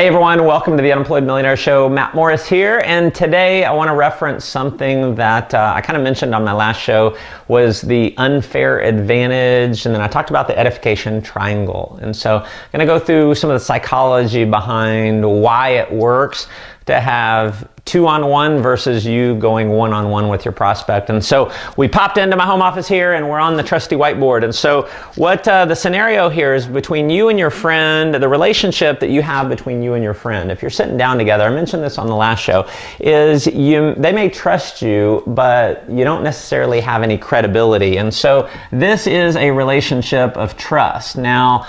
Hey everyone, welcome to the Unemployed Millionaire Show. Matt Morris here, and today I want to reference something that I kind of mentioned on my last show, was the unfair advantage, and then I talked about the edification triangle. And so I'm going to go through some of the psychology behind why it works to have two-on-one versus you going one-on-one with your prospect. And so we popped into my home office here and we're on the trusty whiteboard. And so what the scenario here is between you and your friend, the relationship that you have between you and your friend. If you're sitting down together, I mentioned this on the last show, is they may trust you, but you don't necessarily have any credibility. And so this is a relationship of trust. Now,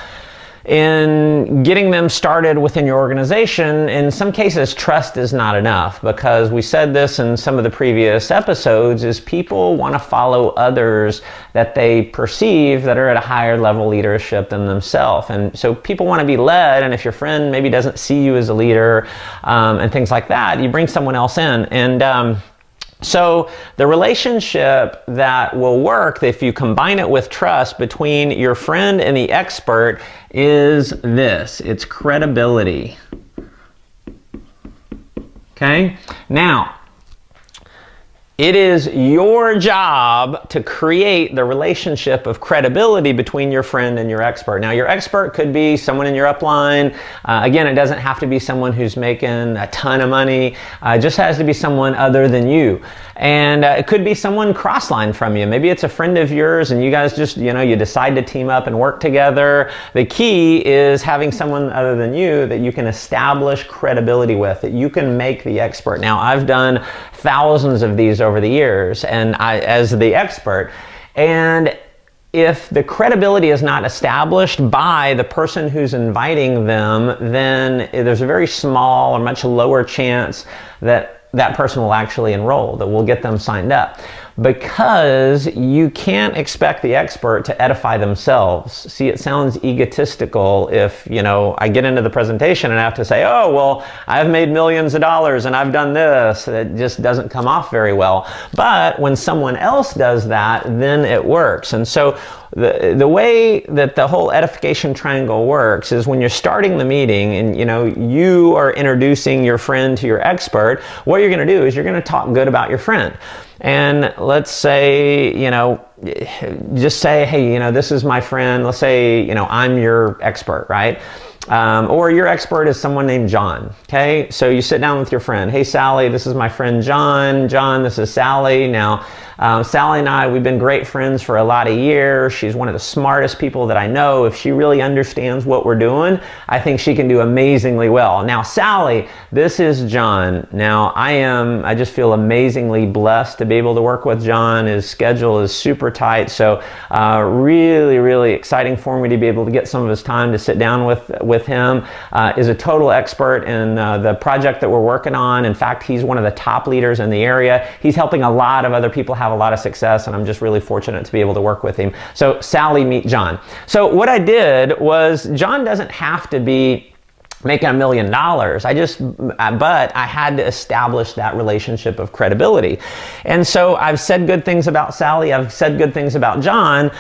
in getting them started within your organization, in some cases, trust is not enough, because we said this in some of the previous episodes, is people want to follow others that they perceive that are at a higher level leadership than themselves. And so people want to be led, and if your friend maybe doesn't see you as a leader and things like that, you bring someone else in. And so the relationship that will work if you combine it with trust between your friend and the expert is this. It's credibility. Okay? Now, it is your job to create the relationship of credibility between your friend and your expert. Now, your expert could be someone in your upline. Again, it doesn't have to be someone who's making a ton of money. It just has to be someone other than you. And it could be someone cross-line from you. Maybe it's a friend of yours and you guys just, you decide to team up and work together. The key is having someone other than you that you can establish credibility with, that you can make the expert. Now, I've done thousands of these over the years, and as the expert, and if the credibility is not established by the person who's inviting them, then there's a very small or much lower chance that that person will actually enroll, that we'll get them signed up. Because you can't expect the expert to edify themselves. See, it sounds egotistical if, I get into the presentation and I have to say, oh, well, I've made millions of dollars and I've done this. It just doesn't come off very well. But when someone else does that, then it works. And so the way that the whole edification triangle works is when you're starting the meeting and you are introducing your friend to your expert, what you're going to do is you're going to talk good about your friend. And let's say, just say, hey, this is my friend. Let's say, I'm your expert, right? Or your expert is someone named John, okay? So you sit down with your friend. Hey, Sally, this is my friend John. John, this is Sally. Now, Sally and I, we've been great friends for a lot of years. She's one of the smartest people that I know. If she really understands what we're doing, I think she can do amazingly well. Now, Sally, this is John. Now, I just feel amazingly blessed to be able to work with John. His schedule is super tight, so really, really exciting for me to be able to get some of his time to sit down with him. Is a total expert in the project that we're working on. In fact, he's one of the top leaders in the area. He's helping a lot of other people have a lot of success, and I'm just really fortunate to be able to work with him. So Sally, meet John. So what I did was, John doesn't have to be making $1 million. But I had to establish that relationship of credibility. And so I've said good things about Sally. I've said good things about John.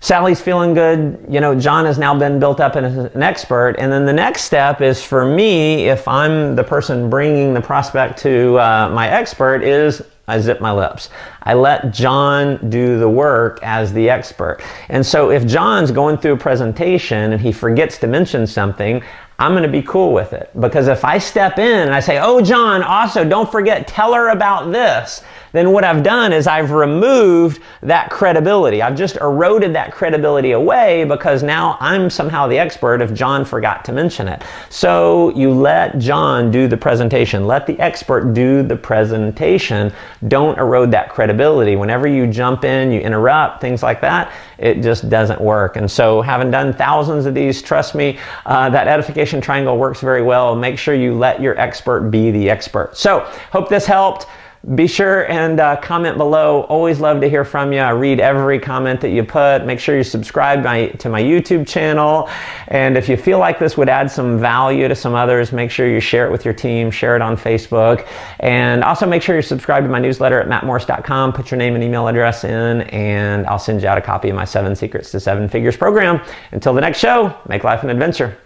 Sally's feeling good. John has now been built up as an expert. And then the next step is for me, if I'm the person bringing the prospect to my expert, is I zip my lips. I let John do the work as the expert. And so if John's going through a presentation and he forgets to mention something, I'm going to be cool with it. Because if I step in and I say, oh, John, also don't forget, tell her about this, then what I've done is I've removed that credibility. I've just eroded that credibility away, because now I'm somehow the expert if John forgot to mention it. So you let John do the presentation. Let the expert do the presentation. Don't erode that credibility. Whenever you jump in, you interrupt, things like that, it just doesn't work. And so having done thousands of these, trust me, that edification triangle works very well. Make sure you let your expert be the expert. So hope this helped. Be sure and comment below. Always love to hear from you. I read every comment that you put. Make sure you subscribe to my YouTube channel. And if you feel like this would add some value to some others, make sure you share it with your team. Share it on Facebook. And also make sure you subscribe to my newsletter at mattmorris.com. Put your name and email address in, and I'll send you out a copy of my 7 Secrets to 7 Figures program. Until the next show, make life an adventure.